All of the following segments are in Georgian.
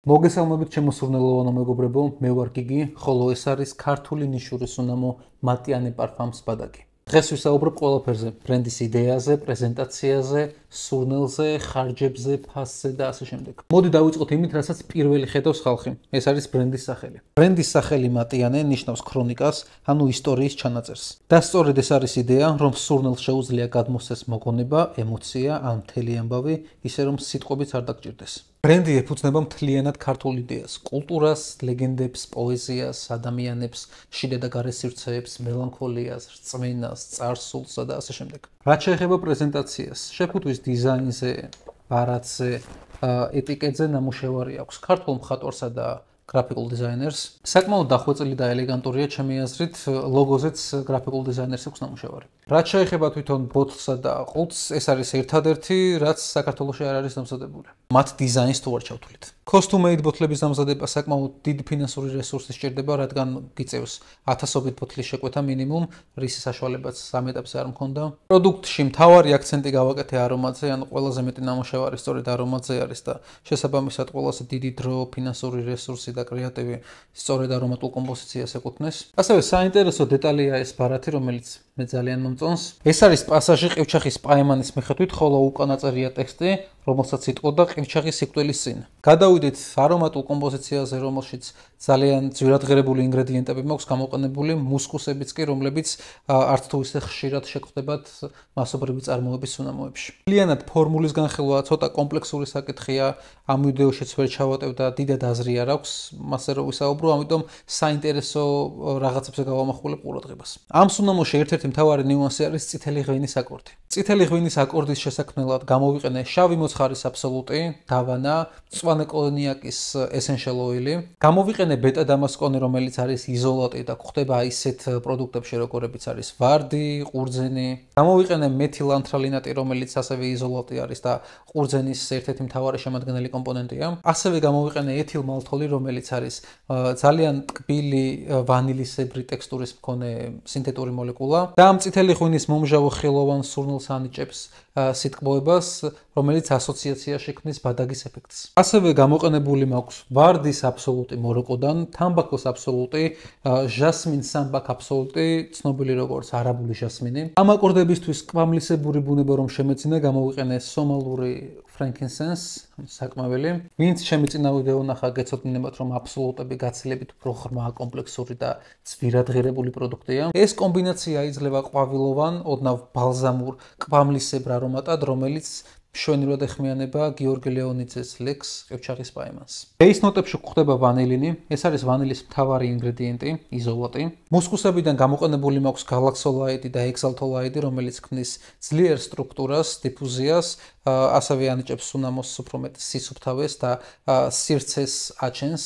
მოგესალმებით ჩემო სურნელოვანო მეგობრებო, მე ვარ გიგი, ხოლო ეს არის ქართული ნიშური სუნამო მატიანე პარფამს ბადაკი. დღეს ვისაუბრებ ყველაფერზე: ბრენდის იდეაზე, პრეზენტაციაზე, სურნელზე, ხარჯებზე, ფასზე და ასე შემდეგ. მოდი დავიწყოთ იმით, რასაც პირველი ხედავს ხალხი. ეს არის ბრენდის სახელი. ბრენდის სახელი მატიანე ნიშნავს ქრონიკას, ანუ ისტორიის ჩანაწერს. და სწორედ ეს არის იდეა, რომ სურნელს შეუძლია გადმოსცეს მოგონება, ემოცია ან მთელი ამბავი, ისე რომ სიტყვებიც არ დაგჭირდეს. ბრენდი ეფუძნება მთლიანად ქართულ იდეას, კულტურას, ლეგენდებს, პოეზიას, ადამიანებს, შიდა და გარე სივრცეებს, მელანქოლიას, რწმენას, წარსულსა და ასე შემდეგ. რაც შეეხება პრეზენტაციას, შეფუთვის დიზაინზე, ბარათზე, ეტიკეტზე ნამუშევარი აქვს ქართულ მხატვარსა და გრაფიკულ დიზაინერს. საკმაოდ დახვეწილი და ელეგანტურია ჩემი აზრით, ლოგოზეც გრაფიკულ დიზაინერს აქვს ნამუშევარი. რაც შეეხება თვითონ ბოთლსა და ყუთს, ეს არის ერთადერთი, რაც საქართველოში არ არის დამზადებული. მათ დიზაინს თუ არ ჩავთვლით. Custom-made ბოთლების დამზადება საკმაოდ დიდი ფინანსური რესურსი სჭირდება, რადგან გიწევს ათასობით ბოთლის შეკვეთა მინიმუმ, რის საშუალებაც ამ ეტაპზე არ მქონდა. პროდუქტში მთავარი აქცენტი გავაკეთე არომატზე, ანუ ყველაზე მეტი ნამუშევარი სწორედ არომატზე არის და შესაბამისად ყველაზე დიდი დრო, ფინანსური რესურსი და კრეატივი სწორედ არომატულ კომპოზიციას ეკუთვნის. ასევე საინტერესო დეტალია ეს ბარათი, რომელიც მე ძალიან მომწონს. ეს არის პასაჟი ყივჩახის პაემანის მიხედვით, ხოლო უკანა წერია ტექსტი, რომელსაც იტყოდა ყივჩახის სიკვდილის წინ. გადავიდეთ არომატულ კომპოზიციაზე, რომელშიც ძალიან ძვირადღირებული ინგრედიენტები მაქვს გამოყენებული, მუსკუსებიც კი, რომლებიც არც თუ ისე ხშირად შეგვხვდებათ მასობრივი წარმოების სუნამოებში. მთლიანად ფორმულის განხილვა ცოტა კომპლექსური საკითხია, ამ ვიდეოშიც ვერ ჩავატევ და დიდად აზრი არ აქვს, მასე რომ ვისაუბრო, ამიტომ საინტერესო რაღაცებზე გავამახვილებ ყურადღებას. ამ სუნამოში ერთ-ერთი მთავარი ნიუანსი არის წითელი ღვინის აკორდი. წითელი ღვინის აკორდის შესაქმნელად გამოვიყენე შავი მოცხარის აბსოლუტი, დავანა, მწვანე კონიაკის essential oil-ი. გამოვიყენე ბეტა დამასკონი, რომელიც არის იზოლატი და გვხვდება ისეთ პროდუქტებში, როგორებიც არის ვარდი, ყურძენი. გამოვიყენე მეთილანთრალინატი, რომელიც ასევე იზოლატი არის და ყურძენის ერთ-ერთი მთავარი შემადგენელი კომპონენტია. ასევე გამოვიყენე ეთილმალთოლი, რომელიც არის ძალიან ტკბილი ვანილისებრი ტექსტურის მქონე სინთეტური მოლეკულა. და ამ წითელი ღვინის მომჟავო ხილოვან სურნელს ანიჭებს სიტყვოებას, რომელიც ასოციაციაში ქმნის ბადაგის ეფექტს. ასევე გამოყენებული მაქვს ვარდის აბსოლუტი მოროკოდან, თამბაქოს აბსოლუტი, ჟასმინ სამბაქ აბსოლუტი, ცნობილი როგორც არაბული ჟასმინი. ამ აკორდებისთვის კვამლისებური ბუნება რომ შემეძინა, გამოვიყენე სომალური frankincense, საკმაველი. ვინც ჩემი წინა ვიდეო ნახა, გეცოდინებათ, რომ აბსოლუტები გაცილებით უფრო ღრმა, კომპლექსური და ძვირადღირებული პროდუქტია. ეს კომბინაცია იძლევა ყვავილოვან, ოდნავ ბალზამურ, კვამლისებრ არომატად, რომელიც მშვენივრად ეხმიანება გიორგი ლეონიძეს ლექს ყივჩახის პაემანს. ბეის ნოტებში გვხვდება ვანილინი, ეს არის ვანილის მთავარი ინგრედიენტი, იზოლატი. მუსკუსებიდან გამოყენებული მაქვს გალაქსოლაიდი და ექსალთოლაიდი, რომელიც ქმნის ძლიერ სტრუქტურას, დიფუზიას, ასევე ანიჭებს სუნამოს უფრო მეტ სისუფთავეს და სივრცეს აჩენს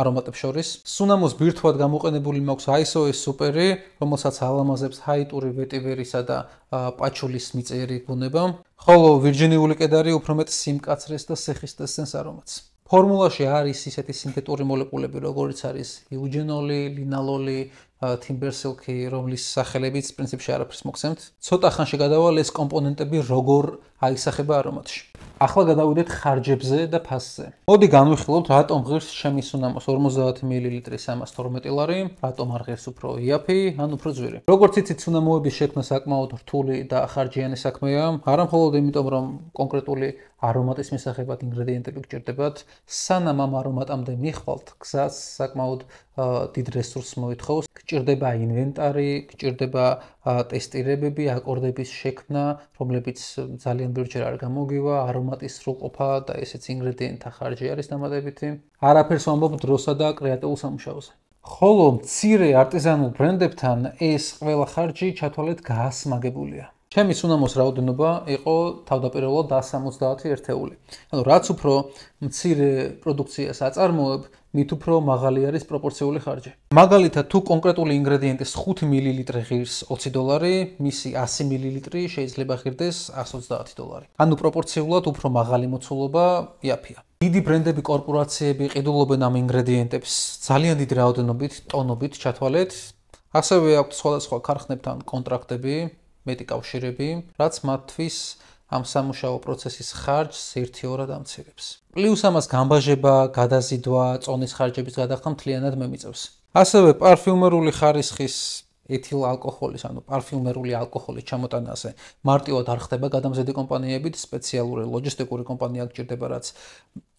არომატებს შორის. სუნამოს ბირთვად გამოყენებული მაქვს ISO-ის სუპერი, რომელსაც ალამაზებს ჰაიტური ვეტივერისა და პაჩულის მიწერი ბუნება. ხოლო ვირჯინიული კედარი უფრო მეტ სიმკაცრეს და სეხისტესენს არომატს. ფორმულაში არის ისეთი სინთეტური მოლეკულები, როგორიც არის იუჯენოლი, ლინალოლი, თიმბერსილკი, რომლის სახელებიც პრინციპში არაფერს მოგცემთ. ცოტა ხანში გადავალ ეს კომპონენტები როგორ აისახება არომატში. ახლა გადავიდეთ ხარჯებზე და ფასზე. მოდი განვიხილოთ, რატომ ღირს ჩემი სუნამოს 50 მლ 312 ლარი, რატომ არ ღირს უფრო იაფი, ან უფრო ძვირი. როგორც იცით, სუნამოების შექმნა საკმაოდ რთული და ხარჯიანი საქმეა, არა მხოლოდ იმიტომ, რომ კონკრეტული არომატის მისაღებად ინგრედიენტები გჭირდებათ, სანამ ამ არომატამდე მიხვალთ, გზას საკმაოდ დიდ რესურსს მოითხოვს. გჭირდება ინვენტარი, გჭირდება ტესტირებები, აკორდების შექმნა, რომლებიც ძალიან ბევრჯერ არ გამოგივა, არომატის სრულყოფა და ესეც ინგრედიენტთა ხარჯი არის დამატებითი. არაფერს ვამბობ დროსა და კრეატიულ სამუშაოზე. ხოლო მცირე არტიზანულ ბრენდებთან ეს ყველა ხარჯი ჩათვალეთ გაასმაგებულია. ჩემი სუნამოს რაოდენობა იყო თავდაპირველად 170 ერთეული. ანუ რაც უფრო მცირე პროდუქციას აწარმოებ, მით უფრო მაღალი არის პროპორციული ხარჯი. მაგალითად, თუ კონკრეტული ინგრედიენტის 5 მლ ღირს 20 დოლარი, მისი 100 მლ შეიძლება ღირდეს 130 დოლარი. ანუ პროპორციულად უფრო მაღალი მოცულობა იაფია. დიდი ბრენდები, კორპორაციები ყიდულობენ ამ ინგრედიენტებს ძალიან დიდი რაოდენობით, ტონობით ჩათვალეთ. ასევე აქვთ სხვადასხვა ქარხნებთან კონტრაქტები, მეტი კავშირები, რაც მათთვის ამ სამუშაო პროცესის ხარჯს 1-2-რად ამცირებს. პლუს ამას გამბაჟება, გადაზიდვა, წონის ხარჯების გადახდა მთლიანად მემიწევს. ასევე პარფიუმერული ხარისხის ეთილ ალკოჰოლის, ანუ პარფიუმერული ალკოჰოლის ჩამოტანაზე მარტივად არ ხდება გადამზადი კომპანიებით, სპეციალური ლოჯისტიკური კომპანია გჭირდება, რაც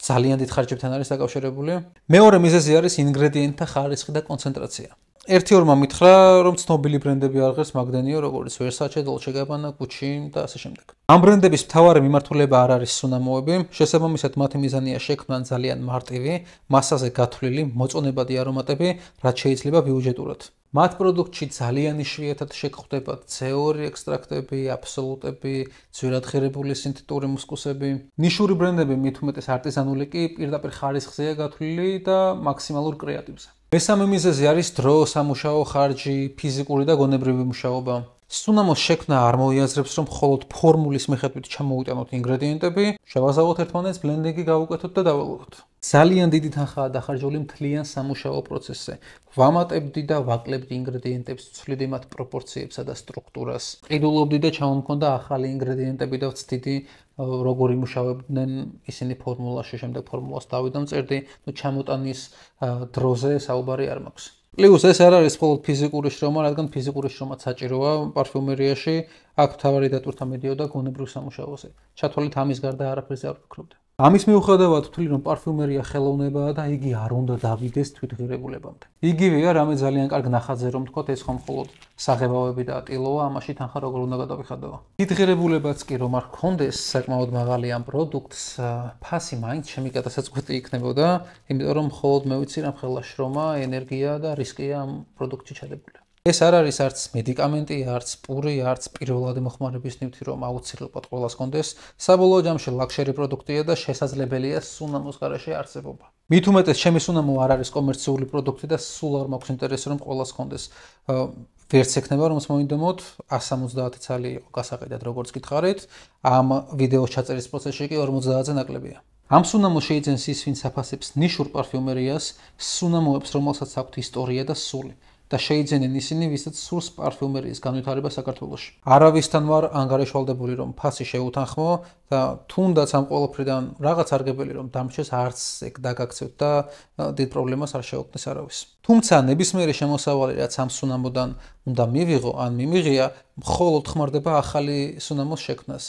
ძალიან დიდ ხარჯებთან არის დაკავშირებული. მეორე მიზეზი არის ინგრედიენტთა ხარისხი და კონცენტრაცია. ერთი-ორმა მითხრა, რომ ცნობილი ბრენდები არ ღირს მაგდენიო, როგორც Versace, Dolce & Gabbana, Gucci და ასე შემდეგ. ამ ბრენდების მთავარი მიმართულება არ არის სუნამოები, შესაბამისად მათი მიზანია შექმნან ძალიან მარტივი, მასაზე გათვლილი, მოწონებადი არომატები, რაც შეიძლება ბიუჯეტურად. მათ პროდუქტში ძალიან იშვიათად შეგხვდებათ CO2 ექსტრაქტები, აბსოლუტები, ძვირად ღირებული სინთეტური მუსკუსები. ნიშური ბრენდები მით უმეტეს არტიზანული კი პირდაპირ ხარისხზეა გათვლილი და მაქსიმალურ კრეატივზე. მესამე მიზეზი არის დრო, სამუშაო ხარჯი, ფიზიკური და გონებრივი მუშაობა. სუნამოს შექმნა არ მოიაზრებს, რომ მხოლოდ ფორმულის მიხედვით ჩამოვიტანოთ ინგრედიენტები, შევაზავოთ ერთმანეთს, ბლენდინგი გავუკეთოთ და დავალოთ. ძალიან დიდი თანხაა დახარჯული მთლიან სამუშაო პროცესზე. ვამატებდი და ვაკლებდი ინგრედიენტებს, ვცვლიდი მათ პროპორციებსა და სტრუქტურას. ყიდულობდი და ჩამომქონდა ახალი ინგრედიენტები და ვცდიდი როგორ იმუშავებდნენ ისინი ფორმულაში, შემდეგ ფორმულას დავიდამწერდი, ჩამოტანის დროზე საუბარი არ მაქვს. პლუს ეს არ არის მხოლოდ ფიზიკური შრომა, რადგან ფიზიკური შრომაც საჭიროა პარფიუმერიაში, აქ მთავარი დატვირთვა მიდიოდა გონებრივ სამუშაოზე. ჩათვალით ამის გარდა არაფერზე არ ვფიქრობდი. ამის მიუხედავად ვთვლი, რომ პარფიუმერია ხელოვნებაა და იგი არ უნდა დავიდეს თვითღირებულებამდე. იგივეა, რამე ძალიან კარგ ნახატზე რომ თქვათ, ეს ხომ მხოლოდ საღებავები და ატილოა, ამაში თანხა როგორ უნდა გადავიხადო. თვითღირებულებაც კი რომ არ გქონდეს საკმაოდ მაღალი ამ პროდუქტს, ფასი მაინც ჩემი გადასაწყვეტი იქნებოდა, იმიტომ რომ მხოლოდ მე ვიცი რა ხელა შრომა, ენერგია და რისკია ამ პროდუქტში ჩადებული. ეს არ არის არც მედიკამენტი, არც პური, არც პირველადი მოხმარების ნივთი, რომ აუცილებლად ყველას კონდეს. საბოლოო ჯამში ლაქშერი პროდუქტია და შესაძლებელია სუნამოს გარშე არსებობა. მით უმეტეს ჩემი სუნამო არ არის კომერციული პროდუქტი და სულ არ მაქვს ინტერესი, რომ ყველას კონდეს. ვერც ექნება რომ მოინდომოთ 170 ცალი იყო გასაყიდად, როგორც გითხარით. ამ ვიდეოს ჩაწერის პროცესში კი 50-ზე ნაკლებია. ამ სუნამოს შეიძენს ის, ვინც აფასებს ნიშურ პარფიუმერიას, სუნამოებს, რომელსაც აქვთ ისტორია და სული. და შეიძენენ ისინი, ვისაც სურს პარფიუმერიის განვითარება საქართველოში. არავისთან ვარ ანგარიშვალდებული, რომ ფასი შეუთანხმო და თუნდაც ამ ყველაფრიდან რაღაც არგებელი რომ დამრჩეს, არც ეგ დაგაქცევთ და დიდ პრობლემას არ შეუქმნეს არავის. თუმცა ნებისმიერი შემოსავალი, რაც ამ სუნამოდან უნდა მივიღო, ან მიმიღია, მხოლოდ ხმარდება ახალი სუნამოს შექმნას.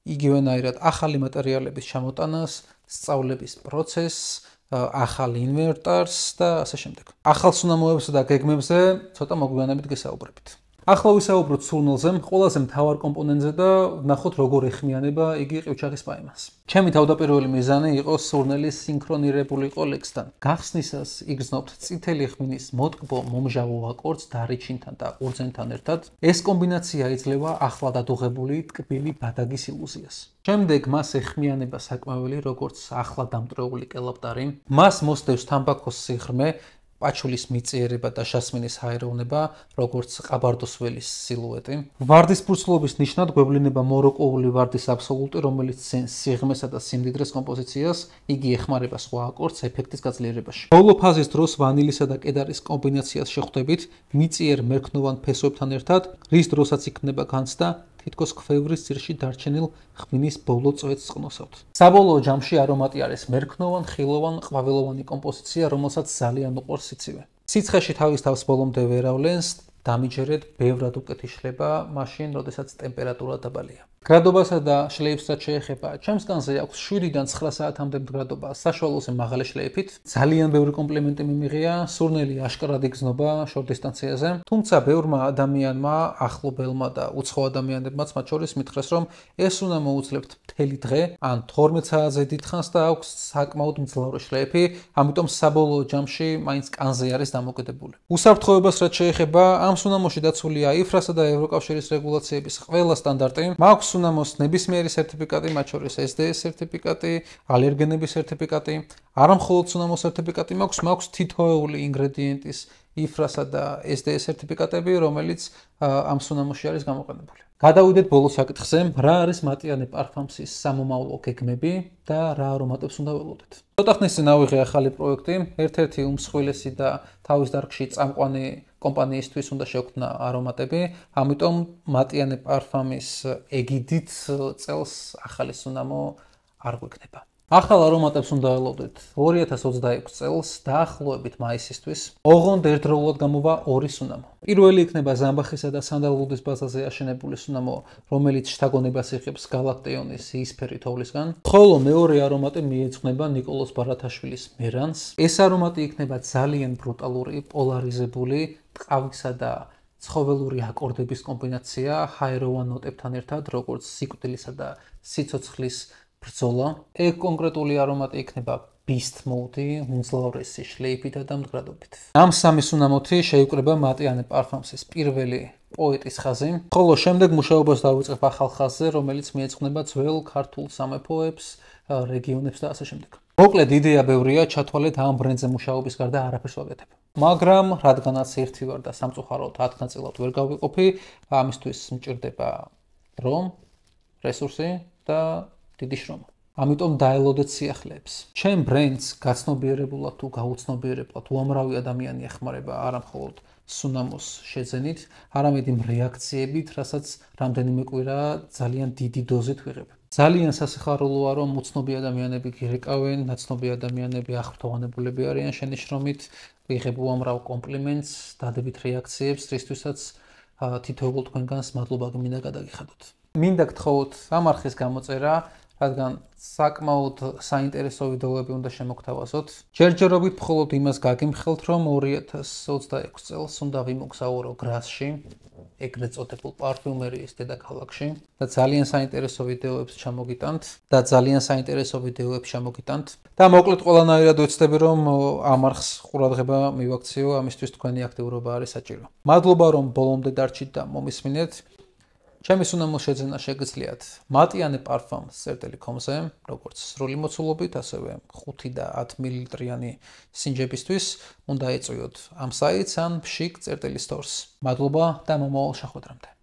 იგივენაირად ახალი მატერიალების ჩამოტანას, სწავლების პროცესს, ახალ ინვერტარს და ასე შემდეგ. ახალ სუნამოებსა და გეგმებზე ცოტა მოგვიანებით გესაუბრებით. ახლა ვისაუბროთ სურნელზე, ყველაზე მთავარ კომპონენტზე და ვნახოთ როგორ ეხმიანება იგი ყივჩაღის პაემანს. ჩემი თავდაპირველი მიზანი იყო სურნელის სინქრონირებულიყო ლექსთან. გახსნისას იგრძნობთ წითელი ღვინის მოტკბო მომჟავო აკორდს დარიჩინთან და ყურძენთან ერთად. ეს კომბინაცია იძლევა ახლად ადუღებული ტკბილი ბადაგის ილუზიას. შემდეგ მას ეხმიანება საკმაველი, როგორც ახლად დამტვრეული კელაპტარი. მას მოსდევს თამბაქოს სიღრმე, პაჩულის მიწიერება და ჟასმინის ჰაეროვნება, როგორც ყაბარდოს ველის სილუეტი. ვარდის ფურცლობის ნიშნად გვევლინება მოროკოული ვარდის აბსოლუტი, რომელიც ცენს სიღრმესა და სიმდიდრეს კომპოზიციას, იგი ეხმარება სხვა აკორდს ეფექტის გაძლიერებაში. ბოლო ფაზის დროს ვანილისა და კედარის კომბინაციას შეხვდებით მიწიერ მერქნოვან ფესვებთან ერთად, რის დროსაც იქმნება განცდა თითქოს ქვევრის ძირში დარჩენილ ღვინის ბოლო წვეთს ყნოსავთ. საბოლოო ჯამში არომატი არის მერქნოვან, ხილოვან, ყვავილოვანი კომპოზიცია, რომელსაც ძალიან უყვარს სიცივე. სიცხეში თავის თავს ბოლომდე ვერ ავლენს, დამიჯერეთ, ბევრად უკეთ იშლება, მაშინ, როდესაც ტემპერატურა დაბალია. გრადობასა და შლეიფს რაც შეეხება, ჩემს განზე აქვს 7-დან 9 საათამდე მდგრადობა, საშუალოზე მაღალი შლეიფით. ძალიან ბევრი კომპლიმენტი მიმიღია, სურნელი აშკარად იგრძნობა შორტ დისტანციაზე. თუმცა ბევრმა ადამიანმა, ახლობელმა და უცხო ადამიანებმაც მათ შორის მითხრეს, რომ ეს უნდა მოუძლებთ მთელი დღე, ან 12 საათზე დიდხანს და აქვს საკმაოდ მძლავრი შლეიფი, ამიტომ საბოლოო ჯამში მაინც კანზე არის დამოკიდებული. უსაფრთხოებას რაც შეეხება, ამ სუნამოში დაცულია IFRS-ა და ევროკავშირის რეგულაციების ყველა სტანდარტი. მაქვს სუნამოს ნებისმიერი სერტიფიკატი, მათ შორის SDS სერტიფიკატი, ალერგენების სერტიფიკატი, არა მხოლოდ სუნამოს სერტიფიკატი მაქვს თითოეული ინგრედიენტის IFRS-ა და SDS სერტიფიკატები, რომელიც ამ სუნამოში არის გამოყენებული. გადავიდეთ ბოლო საკითხზე, რა არის მატიანე პარფამსის სამომავლო გეგმები და რა არომატებს უნდა ველოდეთ. ცოტა ხნის წინ ავიღე ახალი პროექტი, ერთ-ერთი უმსხვილესი და თავის დარგში წამყვანი კომპანიისთვის უნდა შეგვქნა არომატები, ამიტომ მატიანე პარფამის ეგიდით წელს ახალი სუნამო არ გვექნება. ახალ არომატებს უნდა ელოდეთ 2026 წელს დაახლოებით მაისისთვის. ოღონდ ერთდროულად გამოვა ორი სუნამო. პირველი იქნება ზამბახისა და სანდალვუდის ბაზაზე აშენებული სუნამო, რომელიც შთაგონებას იღებს გალაქტიონის იისფერი თოვლისგან, ხოლო მეორე არომატი მიეძღვნება ნიკოლოზ ბარათაშვილის მერანს. ეს არომატი იქნება ძალიან ბრუტალური, პოლარიზებული, ტყავისა და ცხოველური აკორდების კომბინაცია ჰაეროვან ნოტებთან ერთად, როგორც სიკვდილისა და სიცოცხლის ბრძოლა. ეგ კონკრეტული არომატი იქნება Beast Mode, უმძლავრესი შლეიფითა და მდგრადობით. ამ სამი სუნამოთი შეიკრება მატიანე პარფამსის პირველი პოეტის ხაზი, ხოლო შემდეგ მუშაობას დავიწყებ ახალ ხაზზე, რომელიც მიეძღვნება ძველ ქართულ სამეფოებს, რეგიონებს და ასე შემდეგ. მოკლედ იდეა ბევრია, ჩათვალეთ ამ ბრენდზე მუშაობის გარდა არაფერს ვაკეთებ. მაგრამ რადგანაც ერთი ვარ და სამწუხაროდ 10 ნაწილად ვერ გავიყოფი, ამისთვის მჭირდება დრო, რესურსი და დიდი შრომა. ამიტომ დაელოდეთ სიახლეებს. ჩემ ბრენდს გაცნობიერებულად თუ გაუცნობიერებლად უამრავი ადამიანი ეხმარება არა მხოლოდ სუნამოს შეძენით, არამედ იმ რეაქციებით, რასაც რამდენიმე კვირა ძალიან დიდი დოზით ვიღებ. ძალიან სასიხარულოა, რომ უცნობი ადამიანები გირეკავენ, ნაცნობი ადამიანები ახრთოვანებულები არიან შენი შრომით, ვიღებ უამრავ კომპლიმენტს, დადებით რეაქციებს, რისთვისაც თითოეულ თქვენგანს მადლობა მინდა გადაგიხადოთ. მინდა გთხოვოთ ამ არხის გამოწერა, რადგან საკმაოდ საინტერესო ვიდეოები უნდა შემოგთავაზოთ. ჯერჯერობით მხოლოდ იმას გაგიმხელთ, რომ 2026 წელს უნდა ვიმოგზაურო გრასში, ეგრეთ წოდებულ პარფიუმერიის დედაქალაქში და ძალიან საინტერესო ვიდეოებს ჩამოგიტანთ. და მოკლედ ყველანაირად ვეცდები, რომ ამ არხს ყურადღება მივაქციო, ამისთვის თქვენი აქტიურობა არის საჭირო. მადლობა, რომ ბოლომდე დარჩით და მომისმინეთ. ჩემი სუნამოს შეძენა შეგიძლიათ მატიანე parfums.com-ზე, როგორც სრული მოცულობით, ასევე 5 და 10 მილilitrიანი სინჯებისთვის უნდა ეწვიოთ ამ საიტს ან Pshik.stores. მადლობა და მომავალ შეხვედრამდე.